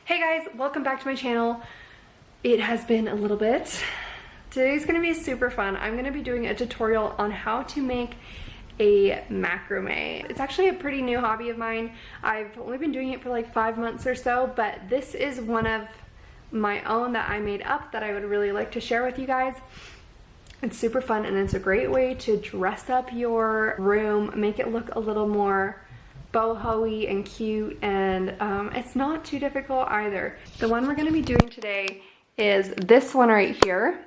Hey guys, welcome back to my channel. It has been a little bit. Today's gonna be super fun. I'm gonna be doing a tutorial on how to make a macrame. It's actually a pretty new hobby of mine. I've only been doing it for like 5 months or so, but this is one of my own that I made up that I would really like to share with you guys. It's super fun and it's a great way to dress up your room, make it look a little more boho-y and cute, and it's not too difficult either. The one we're going to be doing today is this one right here.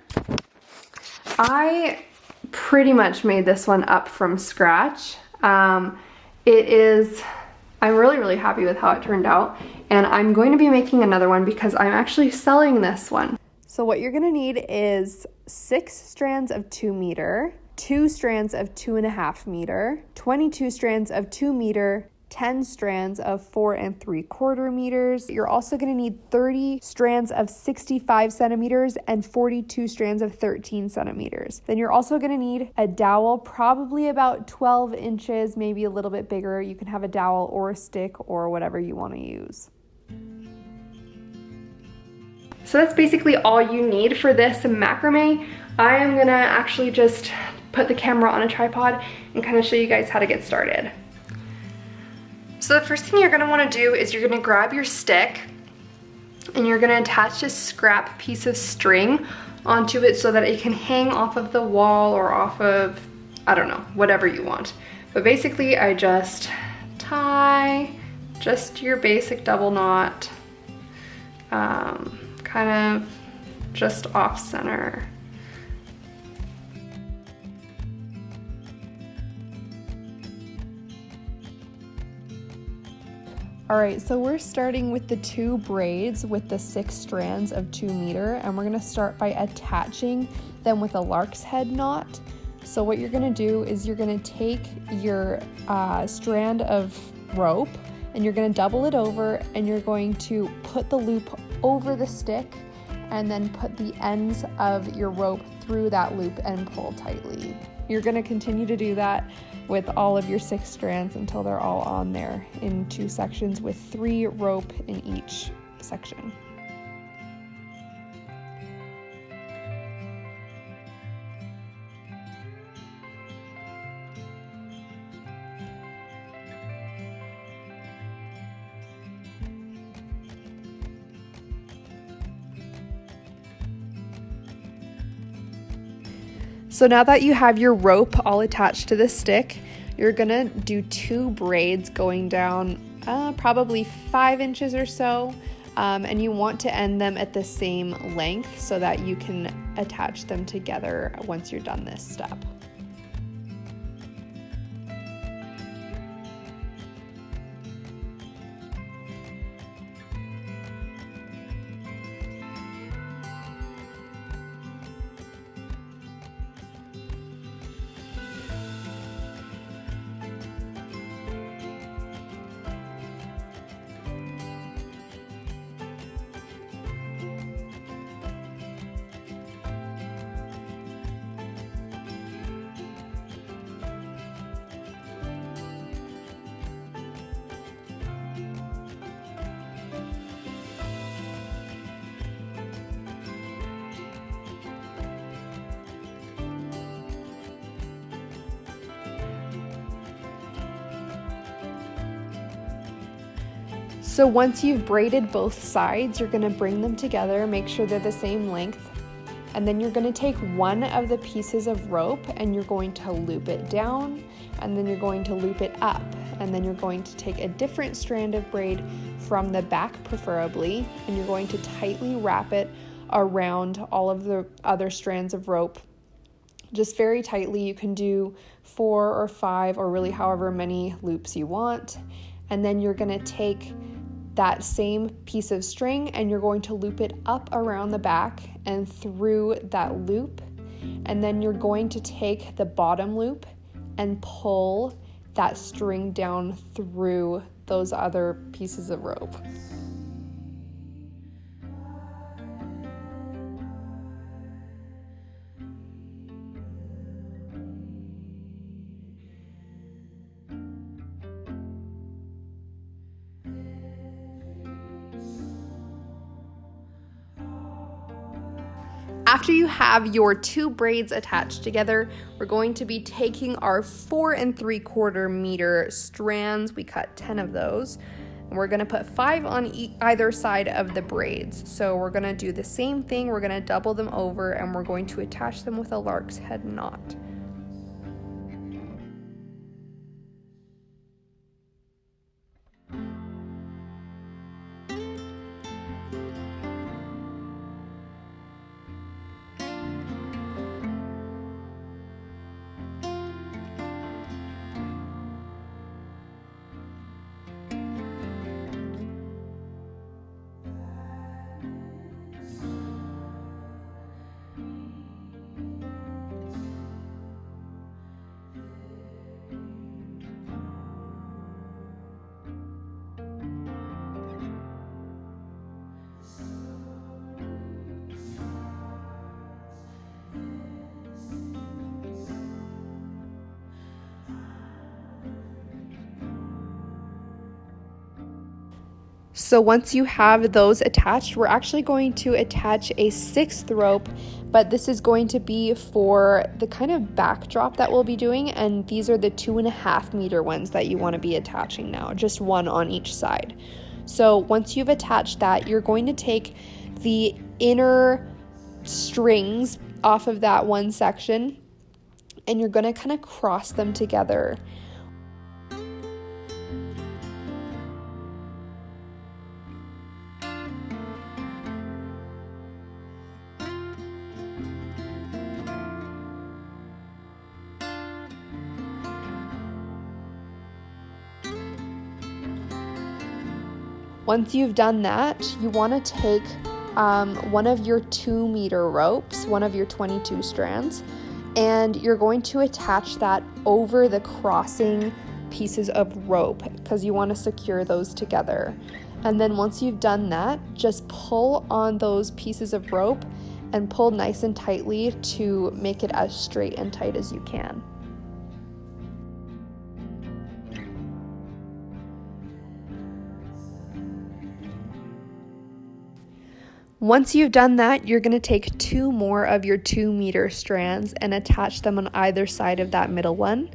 I pretty much made this one up from scratch. I'm really happy with how it turned out, and I'm going to be making another one because I'm actually selling this one. So what you're going to need is 6 strands of 2 meter, 2 strands of 2.5 meter, 22 strands of 2 meter, 10 strands of 4 3/4 meters. You're also going to need 30 strands of 65 centimeters and 42 strands of 13 centimeters. Then you're also going to need a dowel, probably about 12 inches, maybe a little bit bigger. You can have a dowel or a stick or whatever you want to use. So that's basically all you need for this macrame. I am gonna actually just put the camera on a tripod and kind of show you guys how to get started. So the first thing you're gonna wanna do is you're gonna grab your stick and you're gonna attach a scrap piece of string onto it so that it can hang off of the wall or off of, I don't know, whatever you want. But basically I just tie just your basic double knot, kind of just off center. All right, so we're starting with the 2 braids with the 6 strands of 2 meter, and we're gonna start by attaching them with a lark's head knot. So what you're gonna do is you're gonna take your strand of rope and you're gonna double it over, and you're going to put the loop over the stick and then put the ends of your rope through that loop and pull tightly. You're gonna continue to do that with all of your 6 strands until they're all on there in 2 sections with 3 rope in each section. So now that you have your rope all attached to the stick, you're gonna do 2 braids going down probably 5 inches or so, and you want to end them at the same length so that you can attach them together once you're done this step. So once you've braided both sides, you're gonna bring them together, make sure they're the same length, and then you're gonna take one of the pieces of rope and you're going to loop it down, and then you're going to loop it up, and then you're going to take a different strand of braid from the back preferably, and you're going to tightly wrap it around all of the other strands of rope. Just very tightly. You can do 4 or 5 or really however many loops you want, and then you're gonna take that same piece of string and you're going to loop it up around the back and through that loop, and then you're going to take the bottom loop and pull that string down through those other pieces of rope. after you have your two braids attached together, we're going to be taking our 4 3/4 meter strands. We cut 10 of those. And we're gonna put 5 on either side of the braids. So we're gonna do the same thing. We're gonna double them over and we're going to attach them with a lark's head knot. So once you have those attached, we're actually going to attach a 6th rope, but this is going to be for the kind of backdrop that we'll be doing, and these are the 2.5 meter ones that you want to be attaching now, just one on each side. So once you've attached that, you're going to take the inner strings off of that one section, and you're going to kind of cross them together. Once you've done that, you want to take one of your 2 meter ropes, one of your 22 strands, and you're going to attach that over the crossing pieces of rope because you want to secure those together. And then once you've done that, just pull on those pieces of rope and pull nice and tightly to make it as straight and tight as you can. Once you've done that, you're going to take 2 more of your 2 meter strands and attach them on either side of that middle one.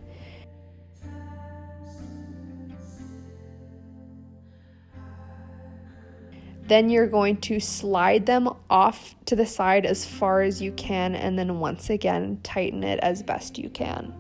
Then you're going to slide them off to the side as far as you can, and then once again tighten it as best you can.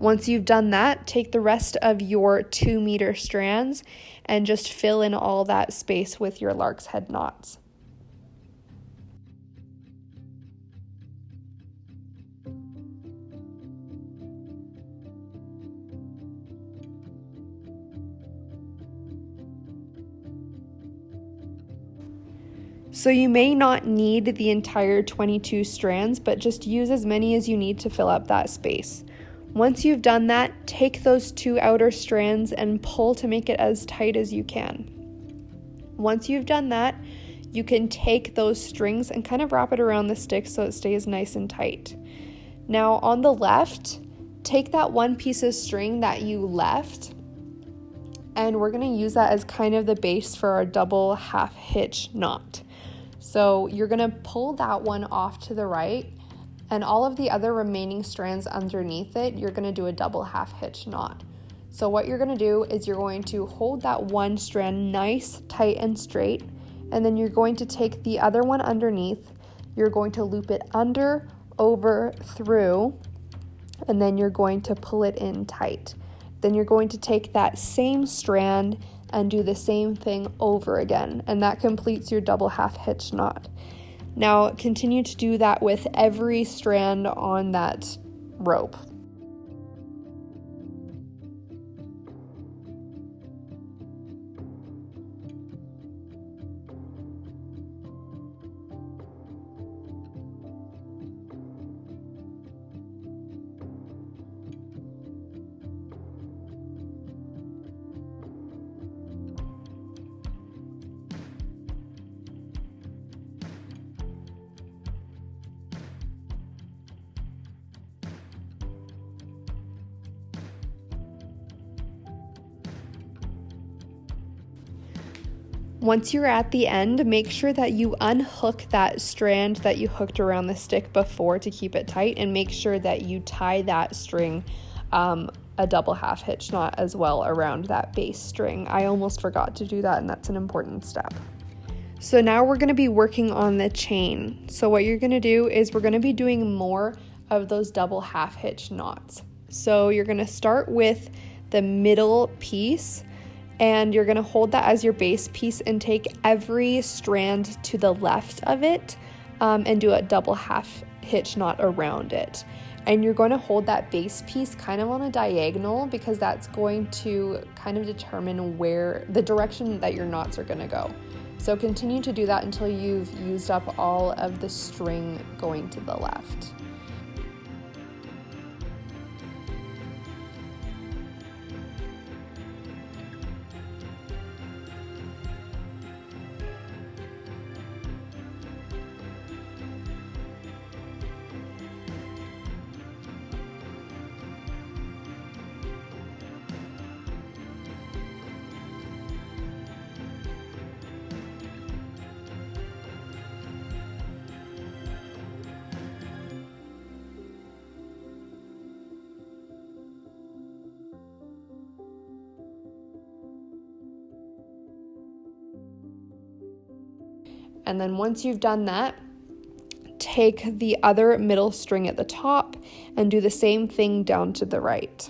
Once you've done that, take the rest of your 2 meter strands and just fill in all that space with your lark's head knots. So you may not need the entire 22 strands, but just use as many as you need to fill up that space. Once you've done that, take those 2 outer strands and pull to make it as tight as you can. Once you've done that, you can take those strings and kind of wrap it around the stick so it stays nice and tight. Now on the left, take that one piece of string that you left, and we're going to use that as kind of the base for our double half hitch knot. So you're going to pull that one off to the right, and all of the other remaining strands underneath it, you're going to do a double half hitch knot. So what you're going to do is you're going to hold that one strand nice, tight, and straight, and then you're going to take the other one underneath, you're going to loop it under, over, through, and then you're going to pull it in tight. Then you're going to take that same strand and do the same thing over again, and that completes your double half hitch knot. Now continue to do that with every strand on that rope. Once you're at the end, make sure that you unhook that strand that you hooked around the stick before to keep it tight, and make sure that you tie that string a double half hitch knot as well around that base string. I almost forgot to do that, and that's an important step. So now we're going to be working on the chain. So what you're going to do is we're going to be doing more of those double half hitch knots. So you're going to start with the middle piece, and you're going to hold that as your base piece and take every strand to the left of it and do a double half hitch knot around it. And you're going to hold that base piece kind of on a diagonal, because that's going to kind of determine where the direction that your knots are going to go. So continue to do that until you've used up all of the string going to the left. And then once you've done that, take the other middle string at the top and do the same thing down to the right.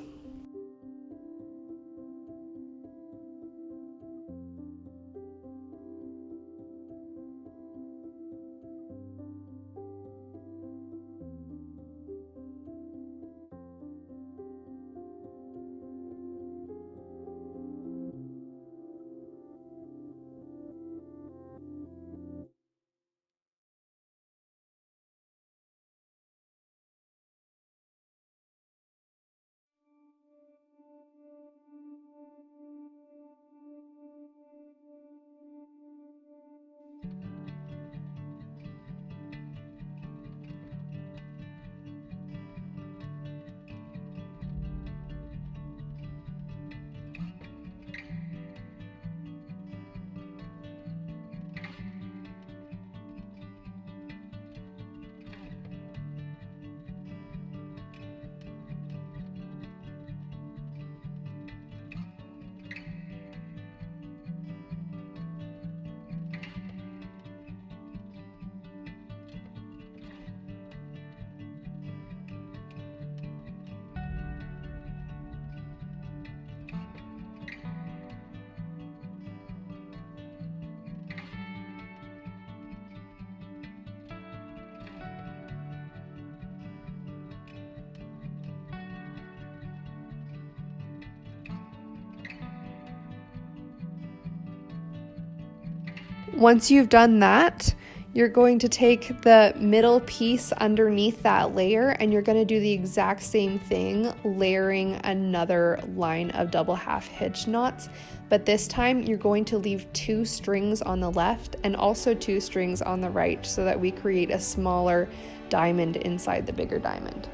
Once you've done that, you're going to take the middle piece underneath that layer, and you're going to do the exact same thing, layering another line of double half hitch knots. But this time you're going to leave 2 strings on the left and also 2 strings on the right, so that we create a smaller diamond inside the bigger diamond.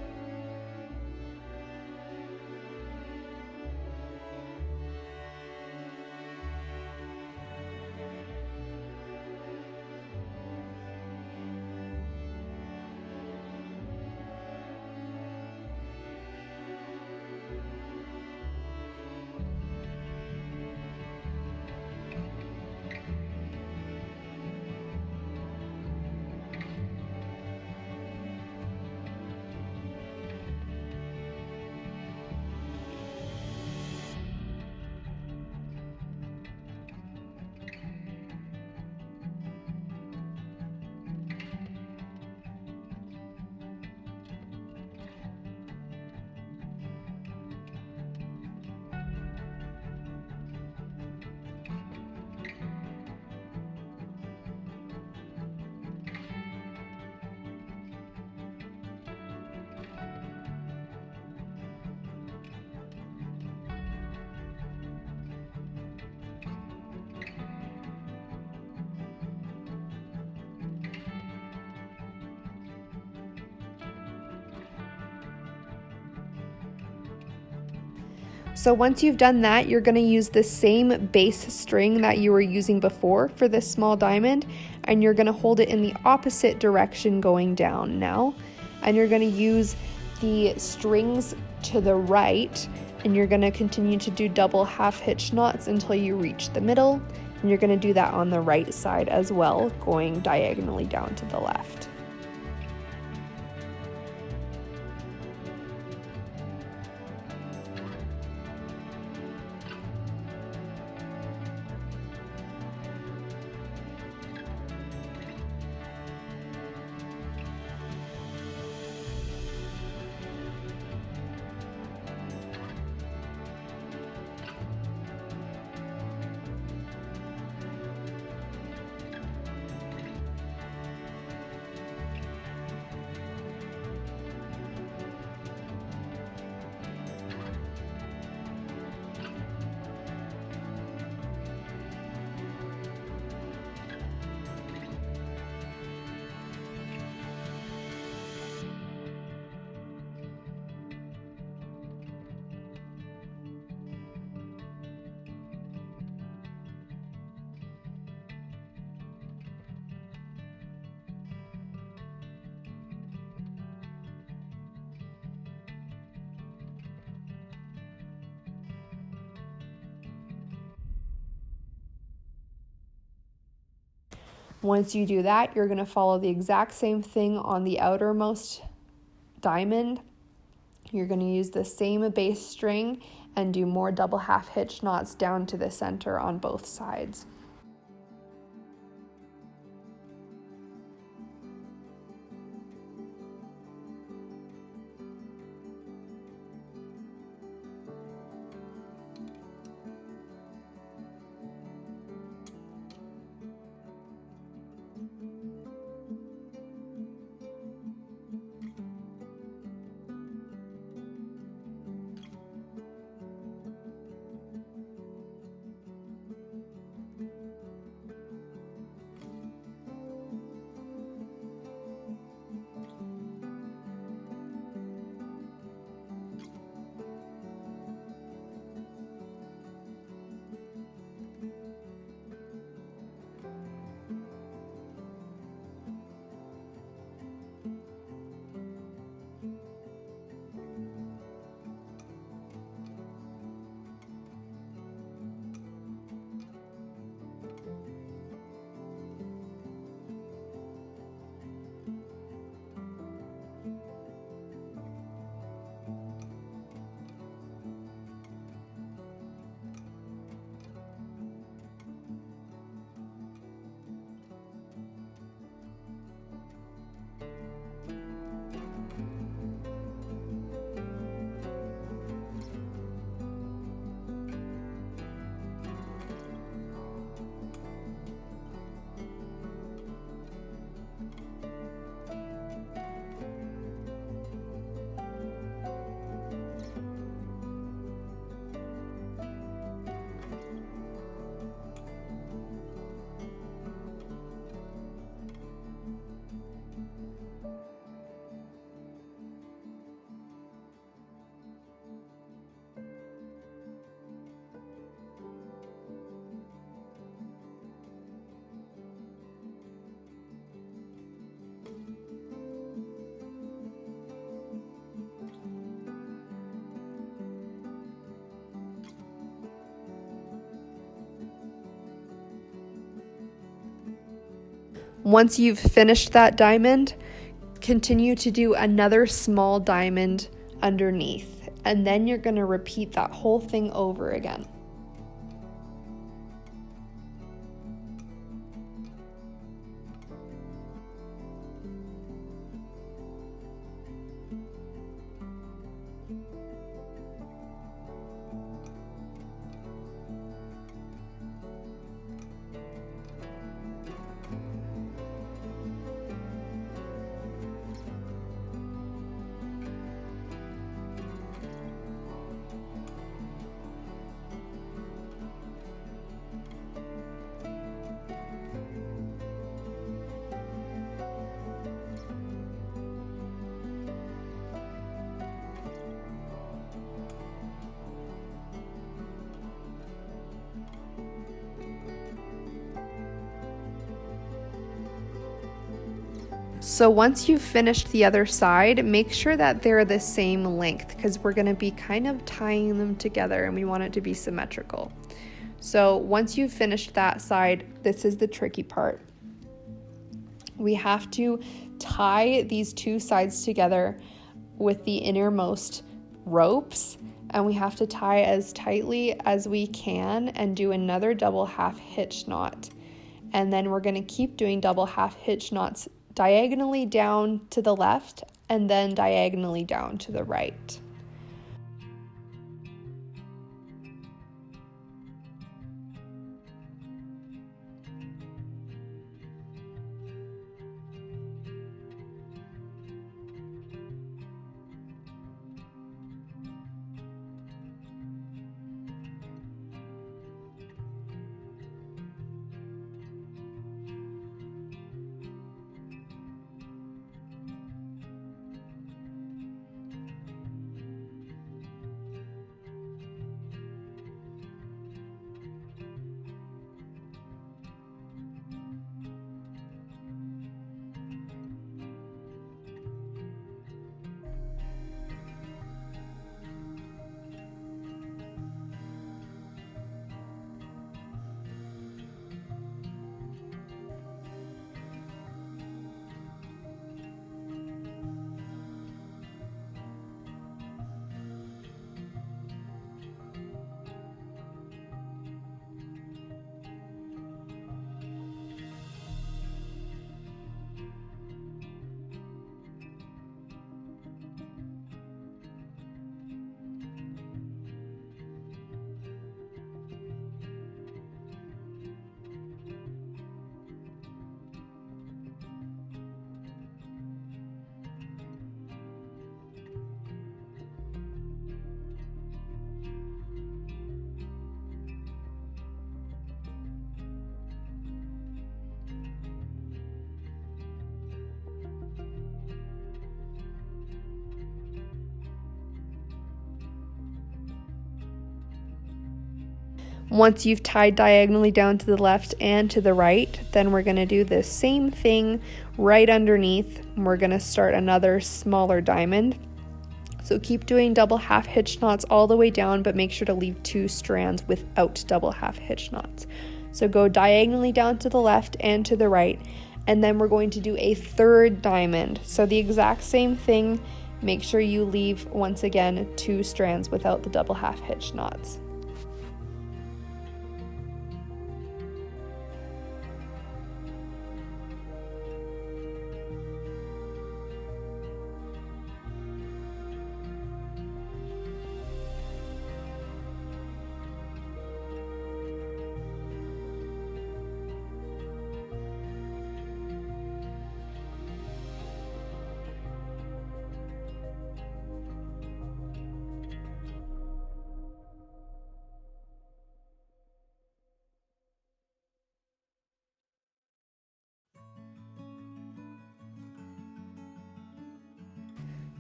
So once you've done that, you're going to use the same base string that you were using before for this small diamond, and you're going to hold it in the opposite direction going down now. And you're going to use the strings to the right, and you're going to continue to do double half hitch knots until you reach the middle. And you're going to do that on the right side as well, going diagonally down to the left. Once you do that, you're going to follow the exact same thing on the outermost diamond. You're going to use the same base string and do more double half hitch knots down to the center on both sides. Once you've finished that diamond, continue to do another small diamond underneath, and then you're going to repeat that whole thing over again. So once you've finished the other side, make sure that they're the same length because we're going to be kind of tying them together and we want it to be symmetrical. So once you've finished that side, this is the tricky part. We have to tie these two sides together with the innermost ropes, and we have to tie as tightly as we can and do another double half hitch knot. And then we're going to keep doing double half hitch knots diagonally down to the left and then diagonally down to the right. Once you've tied diagonally down to the left and to the right, then we're going to do the same thing right underneath. We're going to start another smaller diamond. So keep doing double half hitch knots all the way down, but make sure to leave 2 strands without double half hitch knots. So go diagonally down to the left and to the right, and then we're going to do a 3rd diamond. So the exact same thing, make sure you leave, once again, 2 strands without the double half hitch knots.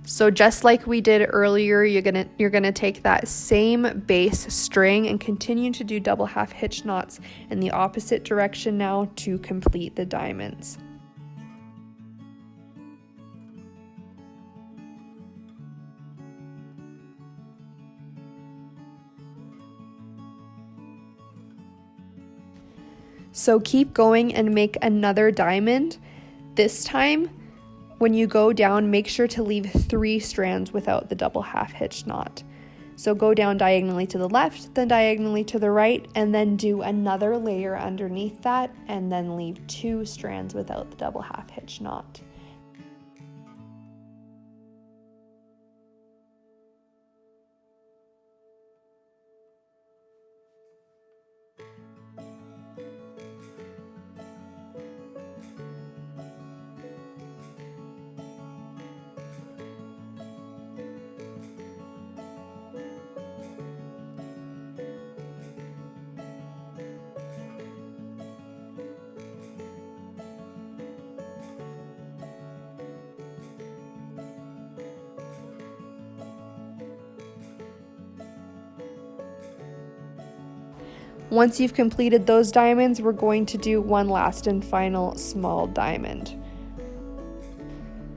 So just like we did earlier, you're gonna take that same base string and continue to do double half hitch knots in the opposite direction now to complete the diamonds. So keep going and make another diamond. This time, when you go down, make sure to leave 3 strands without the double half hitch knot. So go down diagonally to the left, then diagonally to the right, and then do another layer underneath that, and then leave 2 strands without the double half hitch knot. Once you've completed those diamonds, we're going to do one last and final small diamond.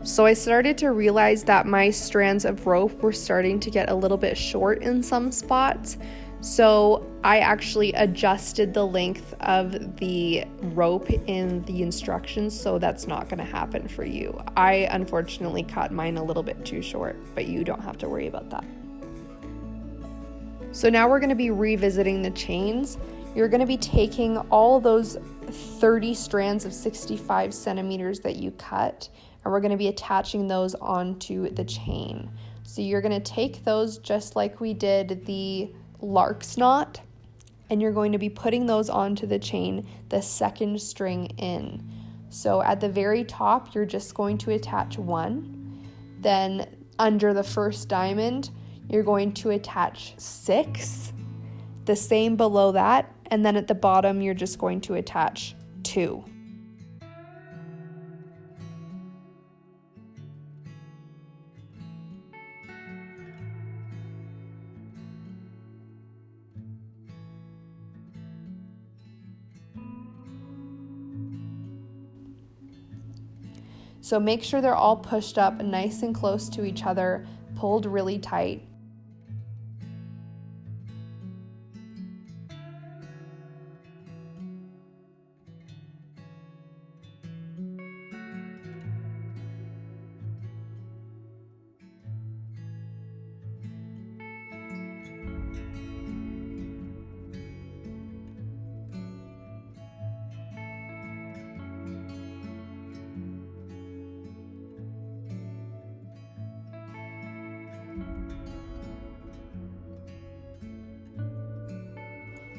So I started to realize that my strands of rope were starting to get a little bit short in some spots. So I actually adjusted the length of the rope in the instructions, so that's not going to happen for you. I unfortunately cut mine a little bit too short, but you don't have to worry about that. So now we're going to be revisiting the chains. You're going to be taking all those 30 strands of 65 centimeters that you cut, and we're going to be attaching those onto the chain. So you're going to take those just like we did the lark's knot, and you're going to be putting those onto the chain, the second string in. So at the very top, you're just going to attach one. Then under the first diamond, you're going to attach 6, the same below that, and then at the bottom, you're just going to attach 2. So make sure they're all pushed up nice and close to each other, pulled really tight.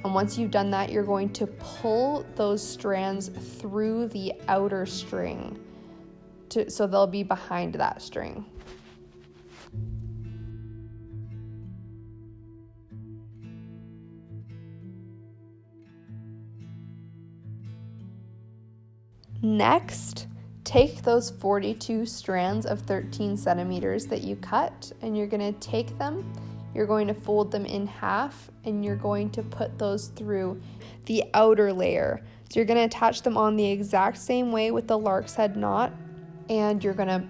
And once you've done that, you're going to pull those strands through the outer string so they'll be behind that string. Next, take those 42 strands of 13 centimeters that you cut, and you're going to take them, you're going to fold them in half, and you're going to put those through the outer layer. So you're going to attach them on the exact same way with the lark's head knot, and you're going to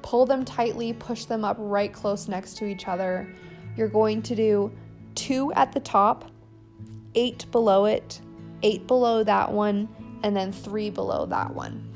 pull them tightly, push them up right close next to each other. You're going to do 2 at the top, 8 below it, 8 below that one, and then 3 below that one.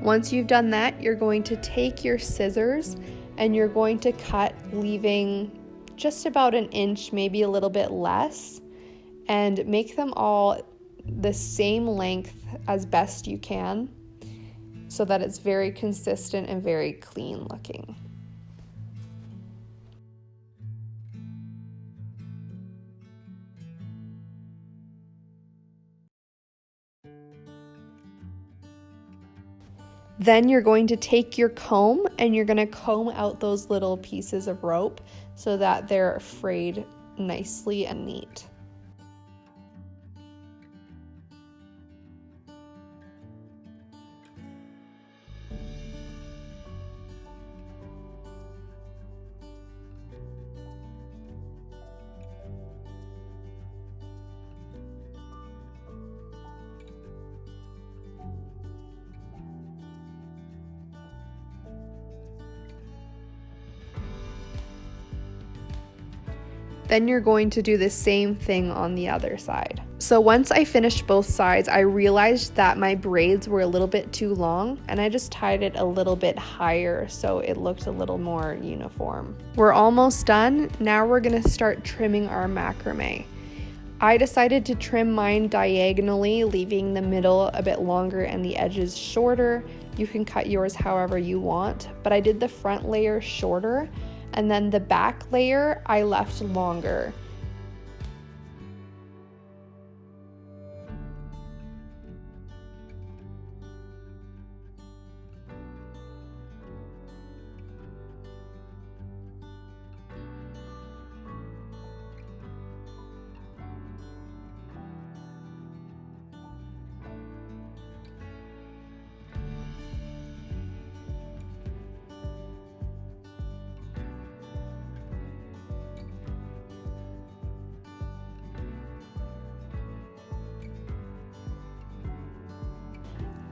Once you've done that, you're going to take your scissors and you're going to cut, leaving just about an inch, maybe a little bit less, and make them all the same length as best you can so that it's very consistent and very clean looking. Then you're going to take your comb and you're going to comb out those little pieces of rope so that they're frayed nicely and neat. Then you're going to do the same thing on the other side. So once I finished both sides, I realized that my braids were a little bit too long, and I just tied it a little bit higher so it looked a little more uniform. We're almost done. Now we're gonna start trimming our macrame. I decided to trim mine diagonally, leaving the middle a bit longer and the edges shorter. You can cut yours however you want, but I did the front layer shorter, and then the back layer I left longer.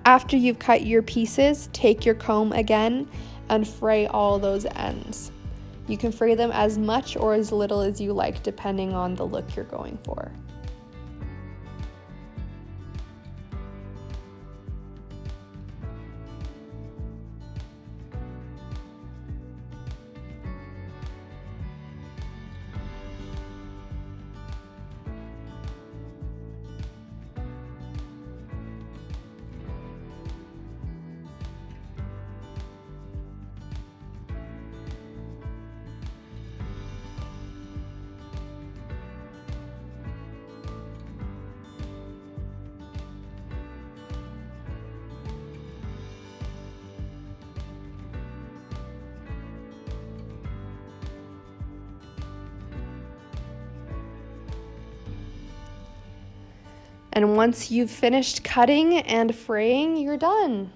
After you've cut your pieces, take your comb again and fray all those ends. You can fray them as much or as little as you like, depending on the look you're going for. And once you've finished cutting and fraying, you're done.